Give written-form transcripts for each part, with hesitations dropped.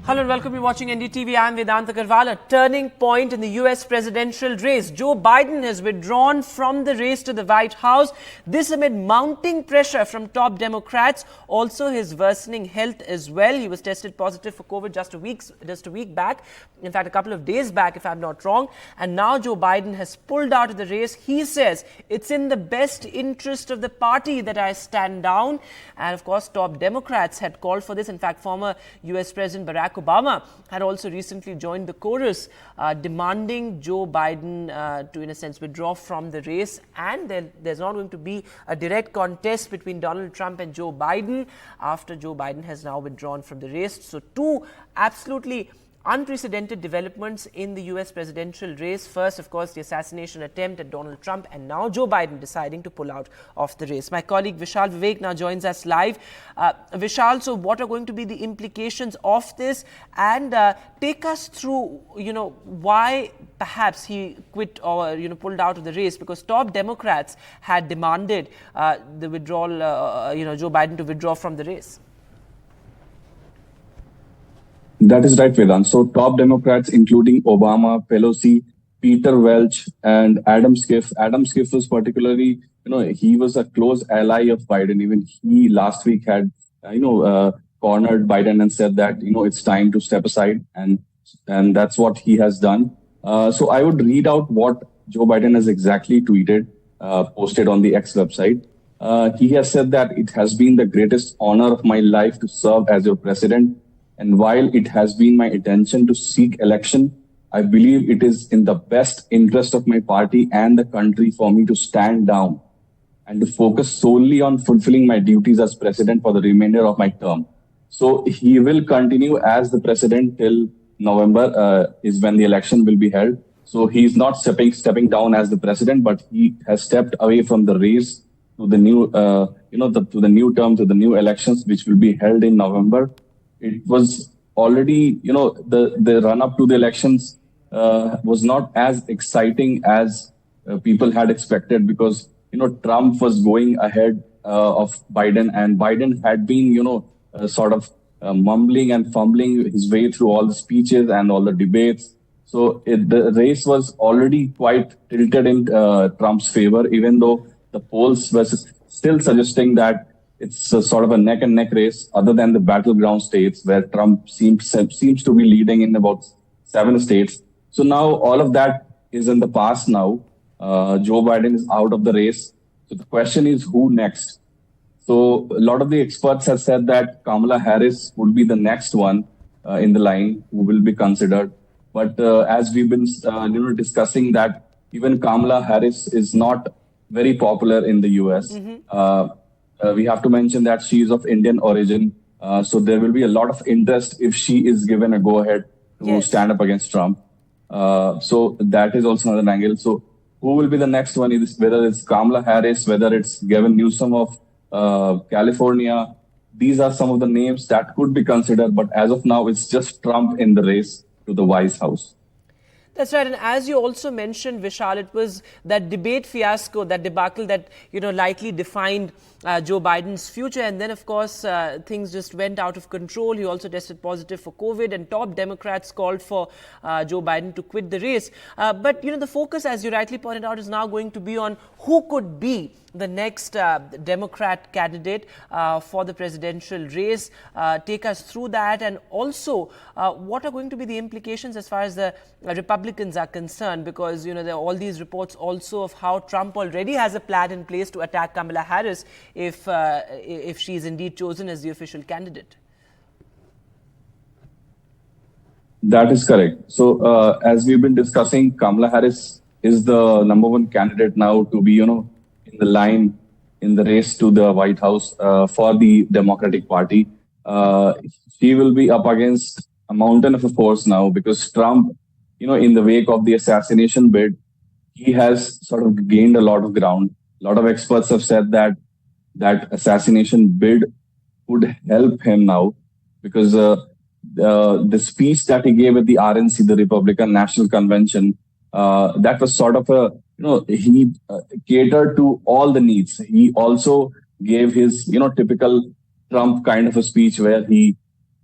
Hello and welcome. You're watching NDTV. I'm Vedant Agarwal. A turning point in the US presidential race. Joe Biden has withdrawn from the race to the White House. This amid mounting pressure from top Democrats. Also his worsening health as well. He was tested positive for COVID just a week back. In fact, a couple of days back, if I'm not wrong. And now Joe Biden has pulled out of the race. He says it's in the best interest of the party that I stand down. And of course, top Democrats had called for this. In fact, former US President Barack Obama had also recently joined the chorus demanding Joe Biden to, in a sense, withdraw from the race. And there's not going to be a direct contest between Donald Trump and Joe Biden after Joe Biden has now withdrawn from the race. So two absolutely unprecedented developments in the US presidential race. First, of course, the assassination attempt at Donald Trump, and now Joe Biden deciding to pull out of the race. My colleague Vishal Vivek now joins us live. Vishal, so what are going to be the implications of this? And take us through, why perhaps he quit or, pulled out of the race, because top Democrats had demanded the withdrawal, Joe Biden to withdraw from the race. That is right, Vedant. So top Democrats, including Obama, Pelosi, Peter Welch, and Adam Schiff. Adam Schiff was particularly, he was a close ally of Biden. Even he last week had, cornered Biden and said that, it's time to step aside. And that's what he has done. So I would read out what Joe Biden has exactly tweeted, posted on the X website. He has said that it has been the greatest honor of my life to serve as your president. And while it has been my intention to seek election, I believe it is in the best interest of my party and the country for me to stand down and to focus solely on fulfilling my duties as president for the remainder of my term. So he will continue as the president till November is when the election will be held. So he's not stepping down as the president, but he has stepped away from the race to the new, to the new term, to the new elections, which will be held in November. It was already, the run-up to the elections was not as exciting as people had expected because, Trump was going ahead of Biden, and Biden had been, mumbling and fumbling his way through all the speeches and all the debates. So the race was already quite tilted in Trump's favor, even though the polls were still suggesting that it's a sort of a neck and neck race, other than the battleground states where Trump seems to be leading in about 7 states. So now all of that is in the past now. Joe Biden is out of the race. So the question is who next? So a lot of the experts have said that Kamala Harris would be the next one in the line who will be considered. But as we've been discussing that even Kamala Harris is not very popular in the US. We have to mention that she is of Indian origin. So there will be a lot of interest if she is given a go-ahead to stand up against Trump. So that is also another angle. So who will be the next one? Whether it's Kamala Harris, whether it's Gavin Newsom of California. These are some of the names that could be considered. But as of now, it's just Trump in the race to the White House. That's right. And as you also mentioned, Vishal, it was that debate fiasco, that debacle that, likely defined Joe Biden's future. And then, of course, things just went out of control. He also tested positive for COVID, and top Democrats called for Joe Biden to quit the race. But, the focus, as you rightly pointed out, is now going to be on who could be the next Democrat candidate for the presidential race. Take us through that. And also, what are going to be the implications as far as the Republicans are concerned? Because, there are all these reports also of how Trump already has a plan in place to attack Kamala Harris if she is indeed chosen as the official candidate. That is correct. So as we've been discussing, Kamala Harris is the number one candidate now to be, in the line in the race to the White House for the Democratic Party. She will be up against a mountain of a force now because Trump, in the wake of the assassination bid, he has sort of gained a lot of ground. A lot of experts have said that assassination bid would help him now because the speech that he gave at the RNC, the Republican National Convention, that was sort of he catered to all the needs. He also gave his, typical Trump kind of a speech where he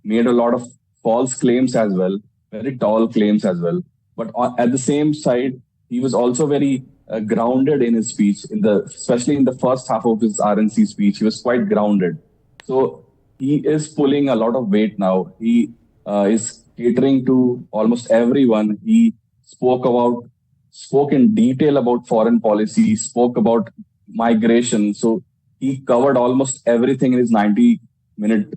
made a lot of false claims as well, very tall claims as well. But at the same side, he was also very grounded in his speech. Especially in the first half of his RNC speech, he was quite grounded. So he is pulling a lot of weight now. He is catering to almost everyone. He spoke in detail about foreign policy, spoke about migration. So he covered almost everything in his 90-minute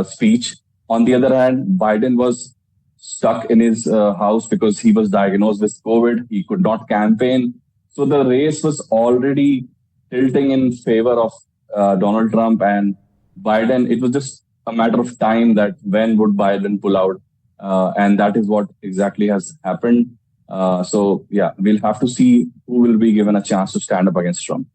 speech. On the other hand, Biden was stuck in his house because he was diagnosed with COVID. He could not campaign. So the race was already tilting in favor of Donald Trump and Biden. It was just a matter of time that when would Biden pull out. And that is what exactly has happened. So, yeah, we'll have to see who will be given a chance to stand up against Trump.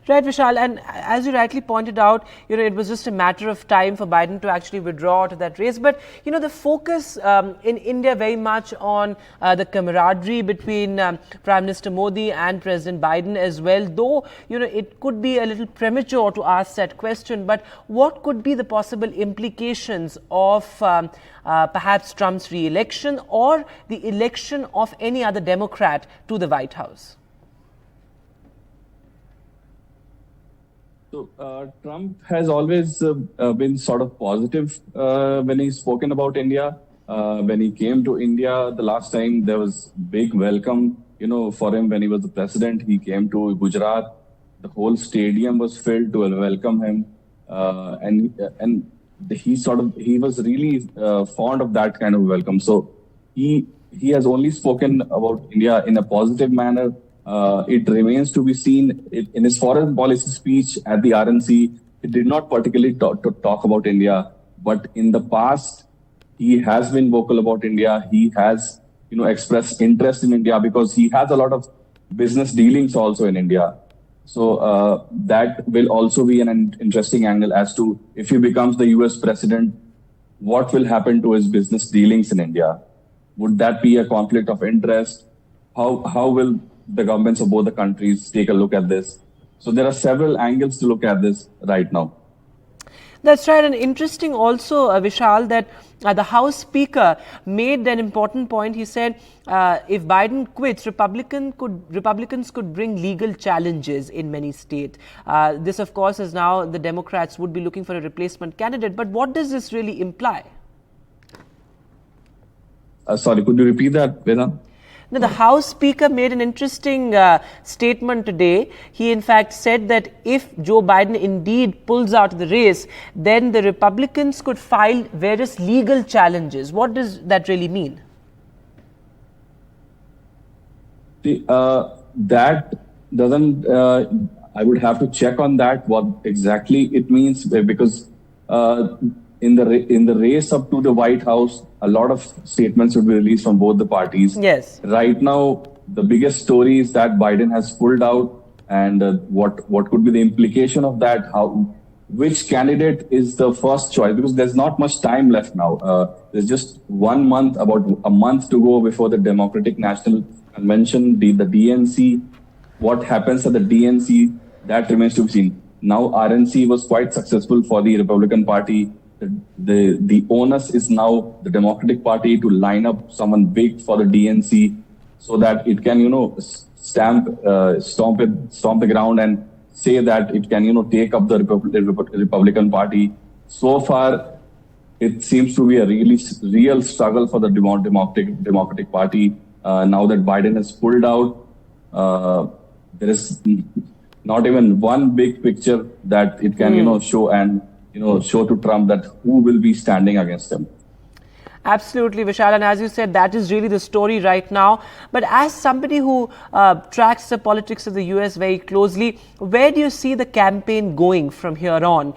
Right, Vishal, and as you rightly pointed out, it was just a matter of time for Biden to actually withdraw to that race. But, the focus in India very much on the camaraderie between Prime Minister Modi and President Biden as well, though, it could be a little premature to ask that question. But what could be the possible implications of perhaps Trump's re-election or the election of any other Democrat to the White House? So Trump has always been sort of positive when he's spoken about India. When he came to India the last time, there was big welcome, for him when he was the president. He came to Gujarat. The whole stadium was filled to welcome him, and he was really fond of that kind of welcome. So he has only spoken about India in a positive manner. It remains to be seen. In his foreign policy speech at the RNC, he did not particularly talk about India, but in the past, he has been vocal about India. He has, expressed interest in India because he has a lot of business dealings also in India. So that will also be an interesting angle as to if he becomes the US president, what will happen to his business dealings in India? Would that be a conflict of interest? How will the governments of both the countries take a look at this? So there are several angles to look at this right now. That's right, and interesting also, Vishal, that the House Speaker made an important point. He said if Biden quits, Republicans could bring legal challenges in many states. This, of course, is now the Democrats would be looking for a replacement candidate. But what does this really imply? Sorry, could you repeat that, Vedant? Now, the House Speaker made an interesting statement today. He, in fact, said that if Joe Biden indeed pulls out of the race, then the Republicans could file various legal challenges. What does that really mean? That doesn't, I would have to check on that, what exactly it means, because in the race up to the White House, a lot of statements would be released from both the parties. Yes. Right now, the biggest story is that Biden has pulled out, and what could be the implication of that? Which candidate is the first choice? Because there's not much time left now. There's just 1 month, about a month to go before the Democratic National Convention, the DNC. What happens at the DNC, that remains to be seen. Now, RNC was quite successful for the Republican Party. The onus is now the Democratic Party to line up someone big for the DNC so that it can, stomp the ground and say that it can, take up the Republican Party. So far, it seems to be a real struggle for the Democratic Party. Now that Biden has pulled out, there is not even one big picture that it can, show and show to Trump that who will be standing against him. Absolutely, Vishal. And as you said, that is really the story right now. But as somebody who tracks the politics of the US very closely, where do you see the campaign going from here on?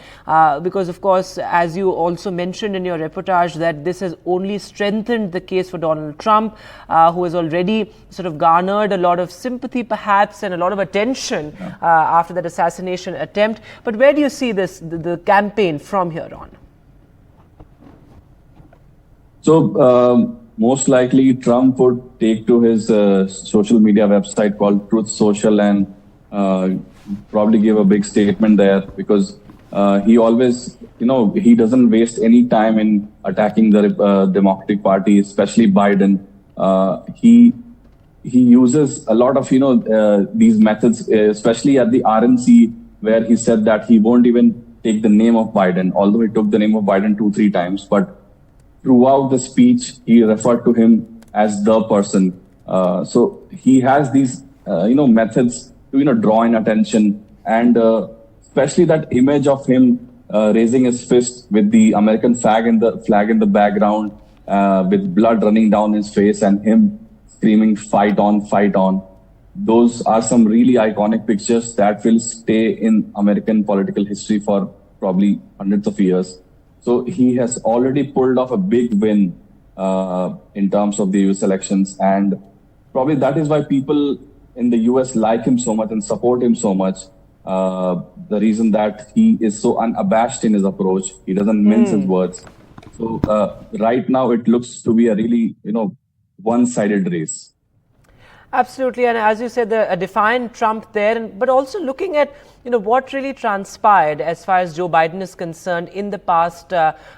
Because, of course, as you also mentioned in your reportage, that this has only strengthened the case for Donald Trump, who has already sort of garnered a lot of sympathy, perhaps, and a lot of attention after that assassination attempt. But where do you see the campaign from here on? So most likely Trump would take to his social media website called Truth Social and probably give a big statement there, because He always, he doesn't waste any time in attacking the Democratic Party, especially Biden. He uses a lot of these methods, especially at the RNC, where he said that he won't even take the name of Biden, although he took the name of Biden 2-3 times. But throughout the speech, he referred to him as the person. So he has these methods to draw in attention, and especially that image of him raising his fist with the American flag in the background, with blood running down his face, and him screaming "Fight on, fight on." Those are some really iconic pictures that will stay in American political history for probably hundreds of years. So he has already pulled off a big win in terms of the US elections, and probably that is why people in the US like him so much and support him so much. The reason that he is so unabashed in his approach, he doesn't mince his words. So right now it looks to be a really, one-sided race. Absolutely, and as you said, a defiant Trump there, but also looking at what really transpired as far as Joe Biden is concerned in the past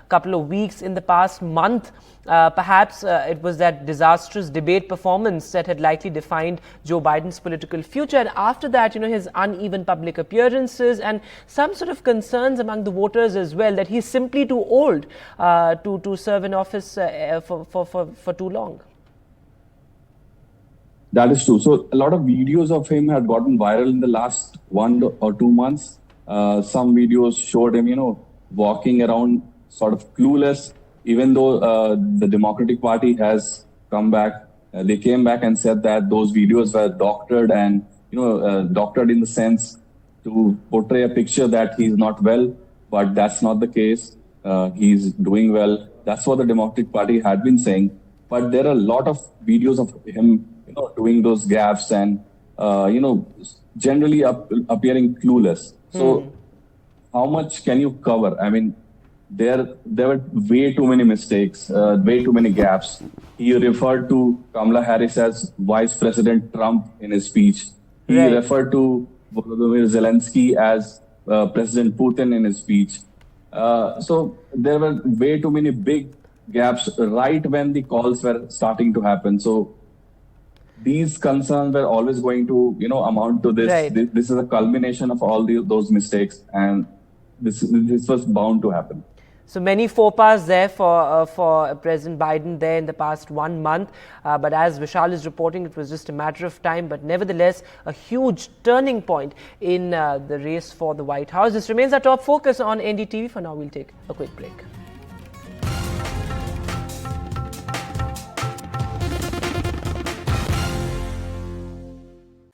couple of weeks, in the past month. Perhaps it was that disastrous debate performance that had likely defined Joe Biden's political future, and after that, his uneven public appearances and some sort of concerns among the voters as well that he's simply too old to serve in office for too long. That is true. So a lot of videos of him had gotten viral in the last 1 or 2 months. Some videos showed him, walking around sort of clueless, even though the Democratic Party has come back. They came back and said that those videos were doctored and, doctored in the sense to portray a picture that he's not well, but that's not the case. He's doing well. That's what the Democratic Party had been saying. But there are a lot of videos of him doing those gaffes and, generally appearing clueless. So how much can you cover? I mean, there were way too many mistakes, way too many gaps. He referred to Kamala Harris as Vice President Trump in his speech. He referred to Volodymyr Zelensky as President Putin in his speech. So there were way too many big gaps right when the calls were starting to happen. So these concerns were always going to, amount to this. Right. This is a culmination of all those mistakes, and this was bound to happen. So many faux pas there for President Biden there in the past 1 month. But as Vishal is reporting, it was just a matter of time. But nevertheless, a huge turning point in the race for the White House. This remains our top focus on NDTV. For now, we'll take a quick break.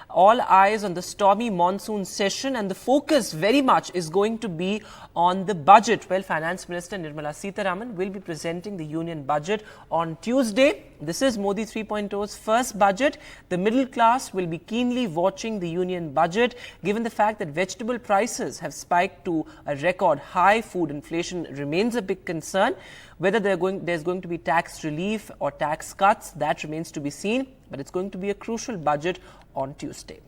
All eyes on the stormy monsoon session, and the focus very much is going to be on the budget. Well, Finance Minister Nirmala Sitharaman will be presenting the union budget on Tuesday. This is Modi 3.0's first budget. The middle class will be keenly watching the union budget, given the fact that vegetable prices have spiked to a record high. Food inflation remains a big concern. Whether there's going to be tax relief or tax cuts, that remains to be seen. But it's going to be a crucial budget on Tuesday.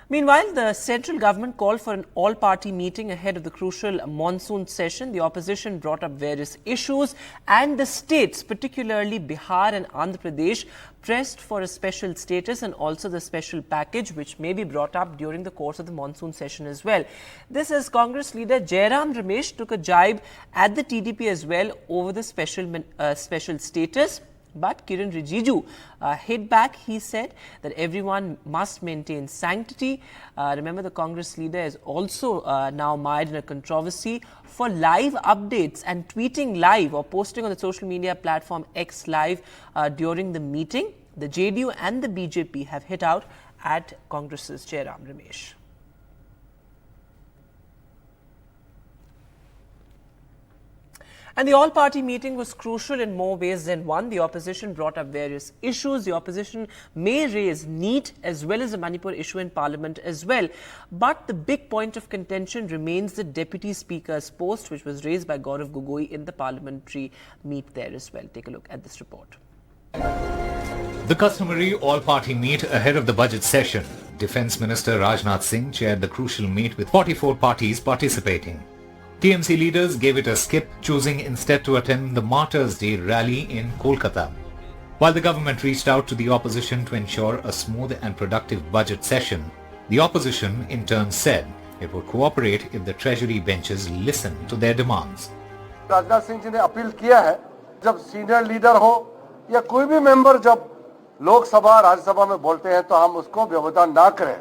Meanwhile, the central government called for an all-party meeting ahead of the crucial monsoon session. The opposition brought up various issues, and the states, particularly Bihar and Andhra Pradesh, pressed for a special status and also the special package, which may be brought up during the course of the monsoon session as well. This as Congress leader Jairam Ramesh took a jibe at the TDP as well over the special status. But Kiren Rijiju hit back. He said that everyone must maintain sanctity. Remember, the Congress leader is also now mired in a controversy for live updates and tweeting live or posting on the social media platform X Live during the meeting. The JDU and the BJP have hit out at Congress's Jairam Ramesh. And the all-party meeting was crucial in more ways than one. The opposition brought up various issues. The opposition may raise NEET as well as the Manipur issue in Parliament as well. But the big point of contention remains the Deputy Speaker's post, which was raised by Gaurav Gogoi in the parliamentary meet there as well. Take a look at this report. The customary all-party meet ahead of the budget session. Defence Minister Rajnath Singh chaired the crucial meet with 44 parties participating. TMC leaders gave it a skip, choosing instead to attend the Martyrs' Day rally in Kolkata. While the government reached out to the opposition to ensure a smooth and productive budget session, the opposition in turn said it would cooperate if the Treasury benches listen to their demands. Rajnath Singh ji ने appeal किया है, जब senior leader हो या कोई भी member जब लोकसभा राज्यसभा में बोलते हैं तो हम उसको व्यवधान ना करें,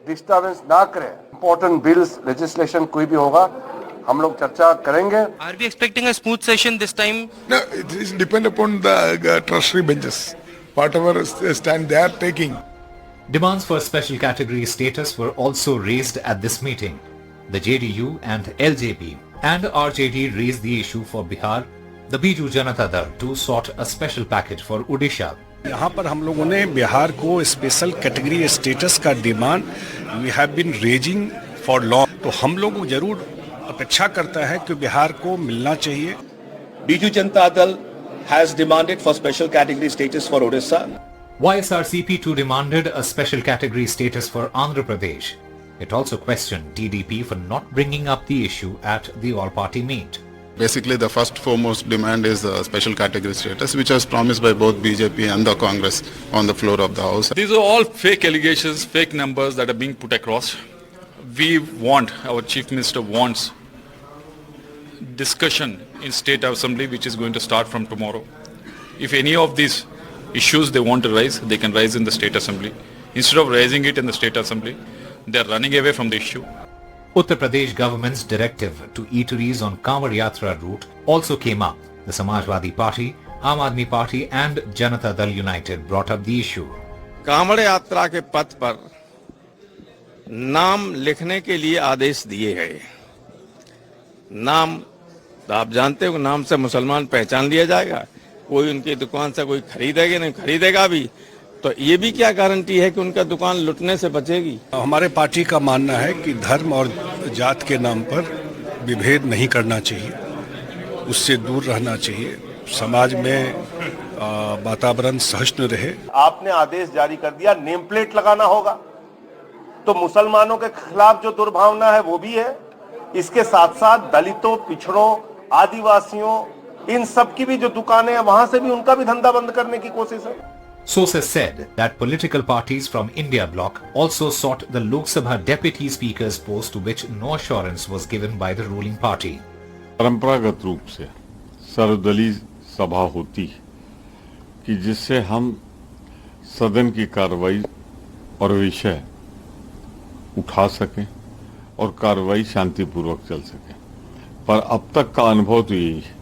डिस्टर्बेंस ना करें. इंपॉर्टेंट बिल्स, लेजिस्लेशन कोई भी होगा, हम लोग चर्चा करेंगे. Are we expecting a smooth session this time? No, it is depend upon the treasury benches. Whatever stand they are taking. Demands for special category status were also raised at this meeting. The JDU and LJP and RJD raised the issue for Bihar. The Biju Janata Dal too sought a special package for Odisha. यहाँ पर हम लोगों ने बिहार को special category status का demand we have been raising for long. तो हम लोग जरूर अपेक्षा करता है कि बिहार को मिलना चाहिए. Biju Janata Dal has demanded for special category status for Odisha. YSRCP too demanded a special category status for Andhra Pradesh. It also questioned TDP for not bringing up the issue at the all-party meet. Basically, the first foremost demand is a special category status, which was promised by both BJP and the Congress on the floor of the House. These are all fake allegations, fake numbers that are being put across. We want, our Chief Minister wants discussion in State Assembly, which is going to start from tomorrow. If any of these issues they want to raise, they can raise in the State Assembly. Instead of raising it in the State Assembly, they are running away from the issue. Uttar Pradesh government's directive to eateries on Kanwar Yatra route also came up. The Samajwadi Party, Aam Aadmi Party and Janata Dal United brought up the issue. Kanwar यात्रा के पथ पर नाम लिखने के लिए आदेश दिए हैं. नाम आप जानते हो, नाम से मुसलमान पहचान लिया जाएगा. कोई उनकी दुकान से कोई खरीदेगा नहीं, खरीदेगा भी तो ये भी क्या गारंटी है कि उनका दुकान लुटने से बचेगी. हमारे पार्टी का मानना है कि धर्म और जात के नाम पर विभेद नहीं करना चाहिए, उससे दूर रहना चाहिए. समाज में वातावरण सहिष्णु रहे. आपने आदेश जारी कर दिया, नेम प्लेट लगाना होगा, तो मुसलमानों के खिलाफ जो दुर्भावना है वो भी है. इसके साथ साथ दलितों, पिछड़ों, आदिवासियों, इन सब की भी जो दुकानें हैं वहां से भी उनका भी धंधा बंद करने की कोशिश है. Sources said that political parties from India bloc also sought the Lok Sabha deputy speaker's post, to which no assurance was given by the ruling party. परंपरागत रूप से सर्वदलीय सभा होती है कि जिससे हम सदन की कार्रवाई और विषय उठा सकें और कार्रवाई शांतिपूर्वक चल सके. पर अब तक का अनुभव तो यही है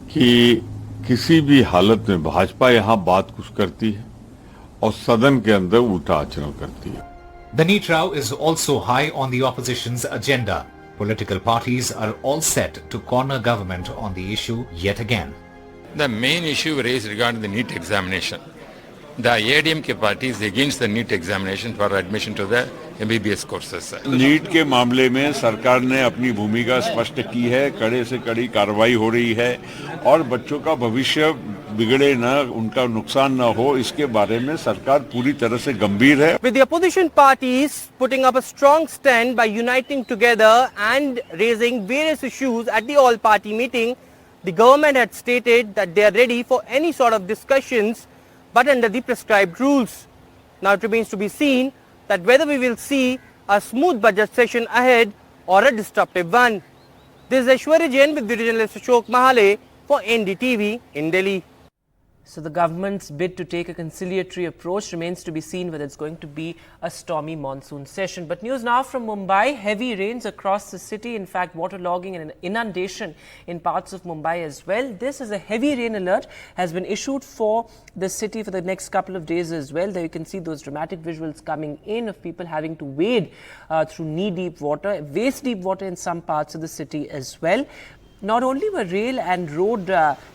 कि किसी भी हालत में भाजपा यहाँ बात कुछ करती है और सदन के अंदर उल्टा आचरण करती है. The NEET row is also high on the opposition's agenda. Political parties are all set to corner government on the issue yet again. The main issue raised regarding the NEET examination. The AIADMK party is against the NEET examination for admission to the MBBS courses. NEET के मामले में सरकार ने अपनी भूमिका स्पष्ट की है, कड़े से कड़ी कार्रवाई हो रही है और बच्चों का भविष्य बिगड़े न, उनका नुकसान न हो, इसके बारे में सरकार पूरी तरह से गंभीर है. With the opposition parties putting up a strong stand by uniting together and raising various issues at the all-party meeting, the government had stated that they are ready for any sort of discussions, but under the prescribed rules. Now it remains to be seen that whether we will see a smooth budget session ahead or a disruptive one. This is Aishwarya Jain with the journalist Ashok Mahale for NDTV in Delhi. So the government's bid to take a conciliatory approach remains to be seen whether it's going to be a stormy monsoon session. But news now from Mumbai. Heavy rains across the city. In fact, waterlogging and an inundation in parts of Mumbai as well. This is a heavy rain alert has been issued for the city for the next couple of days as well. There you can see those dramatic visuals coming in of people having to wade through knee-deep water, waist-deep water in some parts of the city as well. Not only were rail and road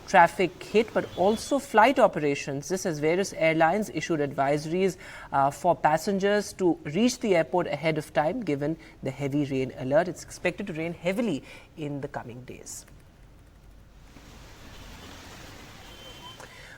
traffic hit, but also flight operations. This as various airlines issued advisories for passengers to reach the airport ahead of time, given the heavy rain alert. It's expected to rain heavily in the coming days.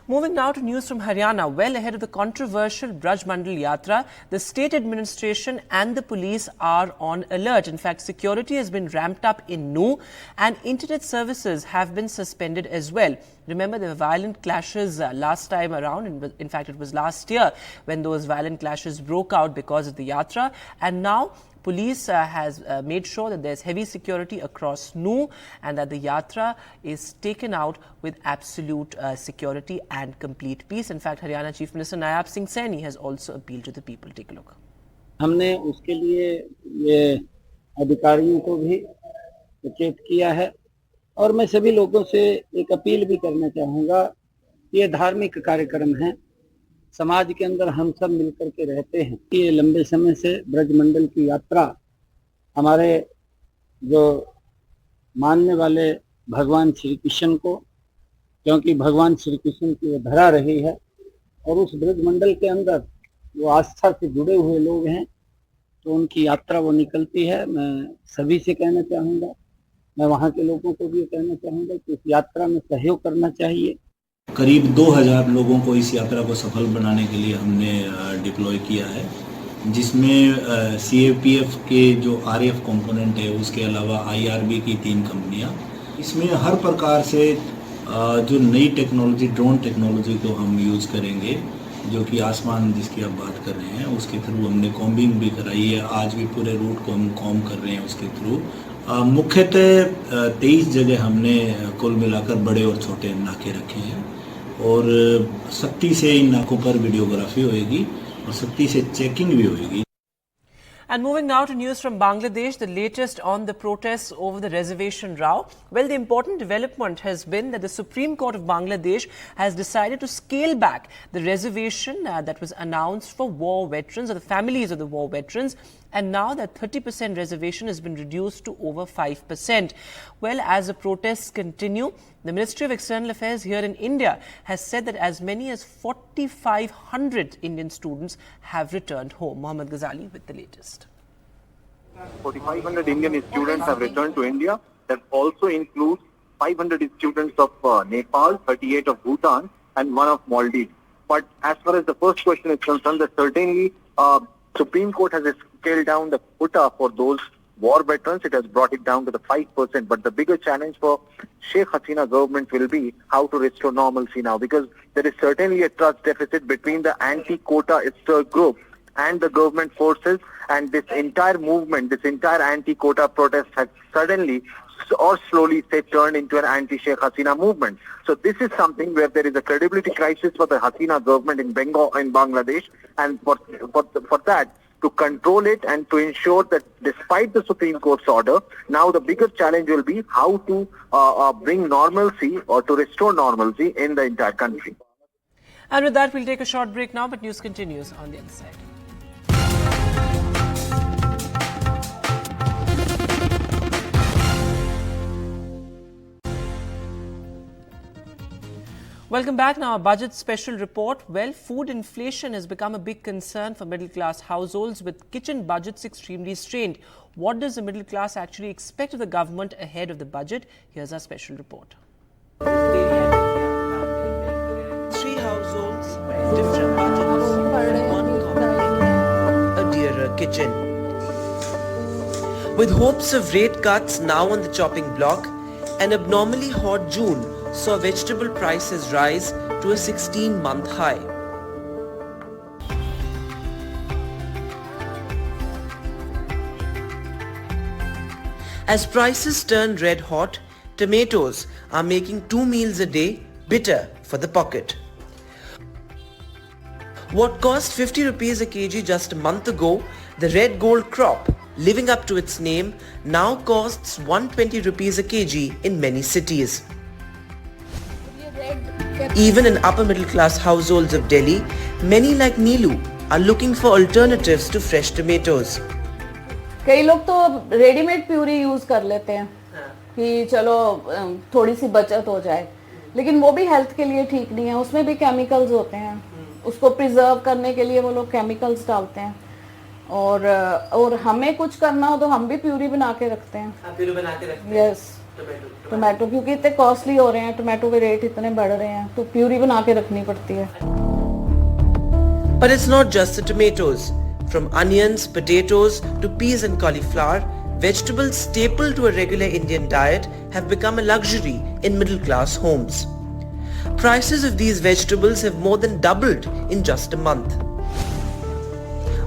Moving now to news from Haryana. Well ahead of the controversial Braj Mandal Yatra, the state administration and the police are on alert. In fact, security has been ramped up in Nuh and internet services have been suspended as well. Remember, there were violent clashes last time around. In fact, it was last year when those violent clashes broke out because of the Yatra. And now police has made sure that there's heavy security across Nuh and that the Yatra is taken out with absolute security and complete peace. In fact, Haryana Chief Minister Nayab Singh Saini has also appealed to the people. Take a look. हमने उसके लिए ये अधिकारियों को भी सचेत किया है और मैं सभी लोगों से एक अपील भी करना चाहूँगा। ये धार्मिक कार्यक्रम है, समाज के अंदर हम सब मिलकर के रहते हैं। ये लंबे समय से ब्रजमंडल की यात्रा हमारे जो मानने वाले भगवान श्री कृष्ण को, क्योंकि भगवान श्री कृष्ण की वो धरा रही है और उस ब्रजमंडल के अंदर वो आस्था से जुड़े हुए लोग हैं, तो उनकी यात्रा वो निकलती है। मैं सभी से कहना चाहूँगा, मैं वहाँ के लोगों को भी कहना चाहूँगा कि इस यात्रा में सहयोग करना चाहिए। करीब 2000 लोगों को इस यात्रा को सफल बनाने के लिए हमने डिप्लॉय किया है, जिसमें CAPF के जो RAF कंपोनेंट है, उसके अलावा IRB की 3 कंपनियां। इसमें हर प्रकार से जो नई टेक्नोलॉजी, ड्रोन टेक्नोलॉजी को हम यूज़ करेंगे, जो कि आसमान जिसकी आप बात कर रहे हैं उसके थ्रू हमने कॉम्बिंग भी कराई है। आज भी पूरे रूट को हम कॉम कर रहे हैं उसके थ्रू। मुख्यतः 23 जगह हमने कुल मिलाकर बड़े और छोटे नाके रखे हैं और सख्ती से इन नाकों पर वीडियोग्राफी होएगी और सख्ती से चेकिंग भी होएगी। And moving now to news from Bangladesh, the latest on the protests over the reservation row. Well, the important development has been that the Supreme Court of Bangladesh has decided to scale back the reservation that was announced for war veterans or the families of the war veterans. And now that 30% reservation has been reduced to over 5%. Well, as the protests continue, the Ministry of External Affairs here in India has said that as many as 4,500 Indian students have returned home. Mohammad Ghazali with the latest. 4,500 Indian students have returned to India. That also includes 500 students of Nepal, 38 of Bhutan, and 1 of Maldives. But as far as the first question is concerned, that certainly Supreme Court has scaled down the quota for those war veterans. It has brought it down to the 5%. But the bigger challenge for Sheikh Hasina government will be how to restore normalcy now, because there is certainly a trust deficit between the anti-quota group and the government forces, and this entire movement, this entire anti-quota protest has suddenly or slowly turned into an anti-Sheikh Hasina movement. So this is something where there is a credibility crisis for the Hasina government in Bangladesh, and for that, to control it and to ensure that despite the Supreme Court's order, now the bigger challenge will be how to bring normalcy or to restore normalcy in the entire country. And with that, we'll take a short break now, but news continues on the other side. Welcome back. Now, a budget special report. Well, food inflation has become a big concern for middle-class households, with kitchen budgets extremely strained. What does the middle class actually expect of the government ahead of the budget? Here's our special report. 3 households, different budgets, and one common, a dearer kitchen. With hopes of rate cuts now on the chopping block, an abnormally hot June saw vegetable prices rise to a 16-month high. As prices turn red hot, tomatoes are making 2 meals a day bitter for the pocket. What cost 50 rupees a kg just a month ago, the red gold crop, living up to its name, now costs 120 rupees a kg in many cities. Even in upper middle class households of Delhi, many like Neelu are looking for alternatives to fresh tomatoes. कई लोग तो readymade puree use कर लेते हैं कि चलो थोड़ी सी बचत हो जाए, लेकिन वो भी हेल्थ के लिए ठीक नहीं है, उसमें भी केमिकल्स होते हैं, उसको प्रिजर्व करने के लिए वो लोग केमिकल्स डालते हैं। और हमें कुछ करना हो तो हम भी प्यूरी बना के रखते हैं। प्यूरी बना के रखते हैं? यस, टोमेटो क्योंकि इतने कॉस्टली हो रहे हैं, टोमेटो के रेट इतने बढ़ रहे हैं, तो प्यूरी बना के रखनी पड़ती है। But it's not just the tomatoes. From onions, potatoes to peas and cauliflower, vegetables staple to a regular Indian diet have become a luxury in middle-class homes. Prices of these vegetables have more than doubled in just a month.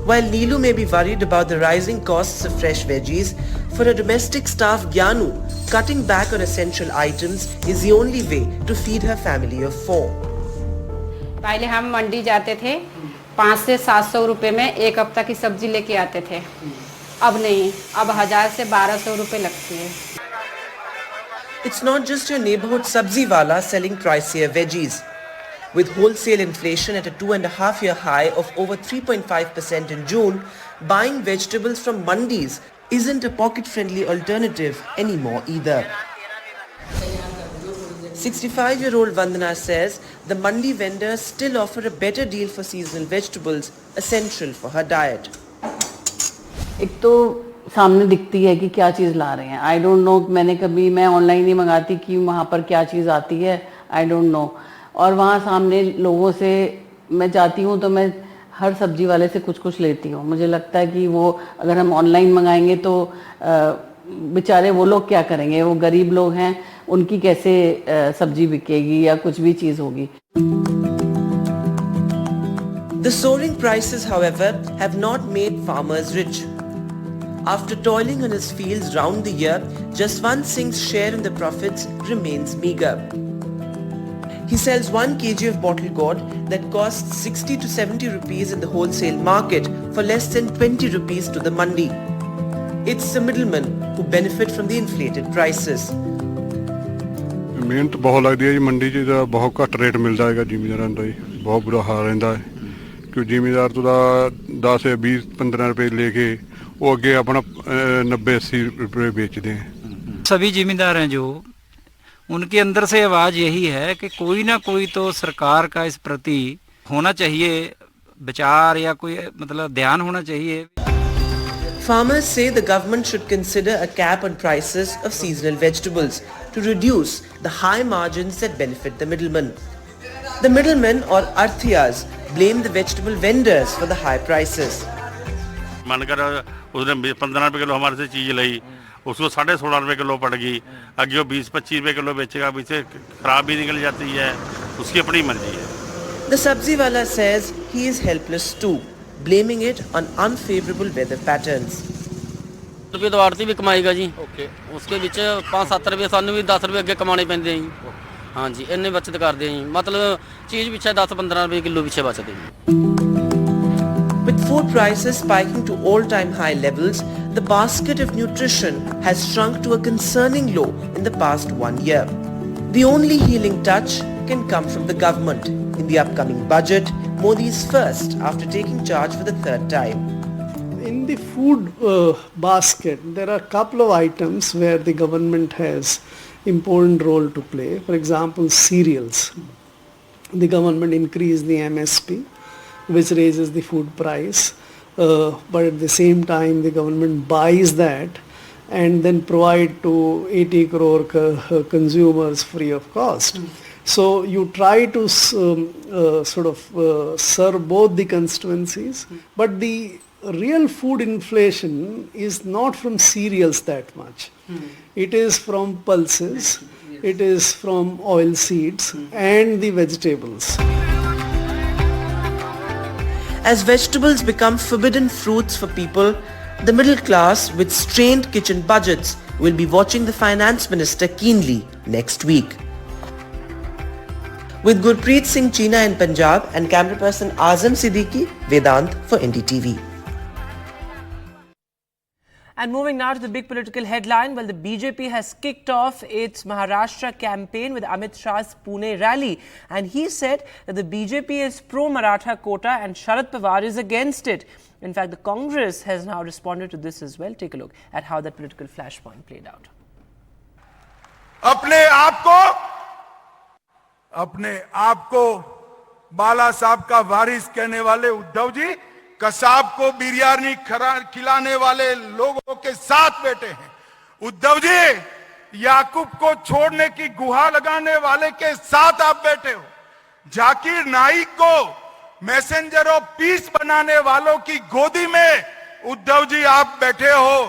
While Neelu may be worried about the rising costs of fresh veggies, for a domestic staff Gyanu, cutting back on essential items is the only way to feed her family of 4. पहले हम मंडी जाते थे, 500 से 700 रुपए में एक हफ्ता की सब्जी लेके आते थे। अब नहीं, अब 1000 से 1200 रुपए लगती है। It's not just your neighborhood sabzi wala selling pricier veggies. With wholesale inflation at a 2.5-year high of over 3.5% in June, buying vegetables from mandis isn't a pocket-friendly alternative anymore either. 65-year-old Vandana says the mandi vendors still offer a better deal for seasonal vegetables, essential for her diet. एक तो सामने दिखती है कि क्या चीज़ ला रहे हैं। I don't know, मैं ऑनलाइन नहीं मंगाती कि वहाँ पर क्या चीज़ आती है, आई डोंट नो। और वहाँ सामने लोगों से मैं जाती हूँ तो मैं हर सब्जी वाले से कुछ कुछ लेती हूँ। मुझे लगता है कि वो अगर हम ऑनलाइन मंगाएंगे तो बेचारे वो लोग क्या करेंगे, वो गरीब लोग हैं, उनकी कैसे सब्जी बिकेगी या कुछ भी चीज़ होगी। The soaring prices, however, have not made farmers rich. After toiling on his fields round the year, Jaswant Singh's share in the profits remains meager. He sells 1 kg of bottle gourd that costs 60 to 70 rupees in the wholesale market for less than 20 rupees to the mandi. It's the middlemen who benefit from the inflated prices. ਮਿਹਨਤ ਬਹੁਤ ਲੱਗਦੀ ਹੈ ਜੀ, ਮੰਡੀ 'ਚ ਤਾਂ ਬਹੁਤ ਘੱਟ ਰੇਟ ਮਿਲਦਾ ਹੈਗਾ ਜ਼ਿਮੀਂਦਾਰਾਂ ਦਾ ਜੀ, ਬਹੁਤ ਬੁਰਾ ਹਾਲ ਰਹਿੰਦਾ ਹੈ ਕਿ ਜ਼ਿਮੀਂਦਾਰ ਤੋਂ ਦਾ 10 या 20 15 रुपए लेके वो आगे अपना 90-80 रुपए बेचते हैं। सभी जिम्मेदार हैं जो, उनके अंदर से आवाज़ यही है कि कोई ना कोई तो सरकार का इस प्रति होना चाहिए विचार या कोई मतलब ध्यान होना चाहिए। Farmers say the government should consider a cap on prices of seasonal vegetables to reduce the high margins that benefit the middlemen. The middlemen or arthiyas blame the vegetable vendors for the high prices. मानकर उसने 15 रुपए kilo हमारे से चीज़ ली, उसको 16.5 रुपए kilo पड़ गई, आगे वो 20-25 रुपए किलो बेचेगा, पीछे खराब भी निकल जाती है, उसकी अपनी मर्जी है। The sabzi wala says he is helpless too, blaming it on unfavorable weather patterns. रुपये तो आड़ती भी कमाएगा जी, उसके ਵਿੱਚ 5-7 रुपये सानू भी 10 रुपये ਅੱਗੇ ਕਮਾਣੇ ਪੈਂਦੇ ਜੀ। हाँ जी, ਇੰਨੇ बचत ਕਰਦੇ ਜੀ, मतलब चीज़ ਪਿੱਛੇ 10-15 रुपये किलो ਪਿੱਛੇ ਬਚਦੇ ਜੀ। With food prices spiking to all-time high levels, the basket of nutrition has shrunk to a concerning low in the past 1 year. The only healing touch can come from the government. In the upcoming budget, Modi is first after taking charge for the 3rd time. In the food basket, there are a couple of items where the government has important role to play. For example, cereals. The government increased the MSP, which raises the food price, but at the same time the government buys that and then provide to 80 crore consumers free of cost. So you try to serve both the constituencies, but the real food inflation is not from cereals that much. It is from pulses, it is from oil seeds and the vegetables. As vegetables become forbidden fruits for people, the middle class with strained kitchen budgets will be watching the finance minister keenly next week. With Gurpreet Singh Cheena in Punjab and camera person Azam Siddiqui, Vedant for NDTV. And moving now to the big political headline, well, the BJP has kicked off its Maharashtra campaign with Amit Shah's Pune rally. And he said that the BJP is pro-Maratha quota and Sharad Pawar is against it. In fact, the Congress has now responded to this as well. Take a look at how that political flashpoint played out. अपने आप को बाला साहब का वारिस कहने वाले उद्धव जी कसाब को बिरयानी खिलाने वाले लोगों के साथ बैठे हैं। उद्धव जी, याकूब को छोड़ने की गुहार लगाने वाले के साथ आप बैठे हो। जाकिर नाइक को मैसेंजर ऑफ पीस बनाने वालों की गोदी में उद्धव जी आप बैठे हो।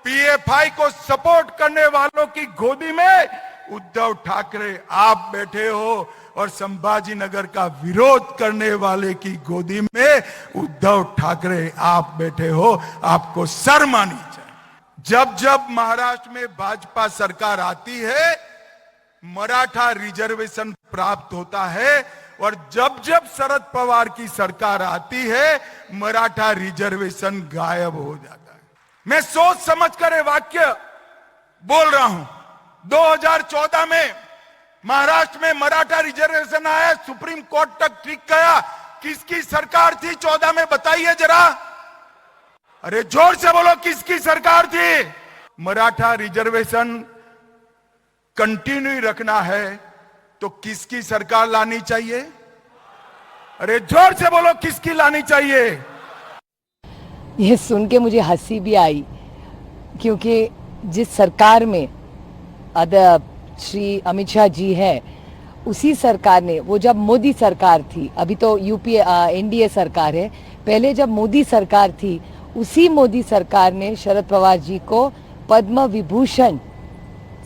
पीएफआई को सपोर्ट करने वालों की गोदी में उद्धव ठाकरे आप बैठे हो, और संभाजी नगर का विरोध करने वाले की गोदी में उद्धव ठाकरे आप बैठे हो। आपको शर्म आनी चाहिए। जब जब महाराष्ट्र में भाजपा सरकार आती है, मराठा रिजर्वेशन प्राप्त होता है, और जब जब शरद पवार की सरकार आती है, मराठा रिजर्वेशन गायब हो जाता है। मैं सोच समझ कर ये वाक्य बोल रहा हूं। 2014 में महाराष्ट्र में मराठा रिजर्वेशन आया, सुप्रीम कोर्ट तक ठीक गया। किसकी सरकार थी 14 में, बताइए जरा। अरे जोर से बोलो, किसकी सरकार थी? मराठा रिजर्वेशन कंटिन्यू रखना है तो किसकी सरकार लानी चाहिए? अरे जोर से बोलो, किसकी लानी चाहिए? ये सुन के मुझे हंसी भी आई, क्योंकि जिस सरकार में श्री अमित शाह जी है, उसी सरकार ने, वो जब मोदी सरकार थी, अभी तो यूपीए एनडीए सरकार है, पहले जब मोदी सरकार थी, उसी मोदी सरकार ने शरद पवार जी को पद्म विभूषण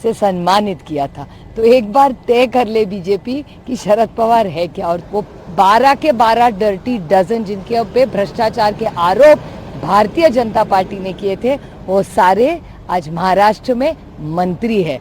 से सम्मानित किया था। तो एक बार तय कर ले बीजेपी कि शरद पवार है क्या। और वो 12 के 12 डर्टी डजन जिनके पे भ्रष्टाचार के आरोप भारतीय जनता पार्टी ने किए थे, वो सारे आज महाराष्ट्र में मंत्री है।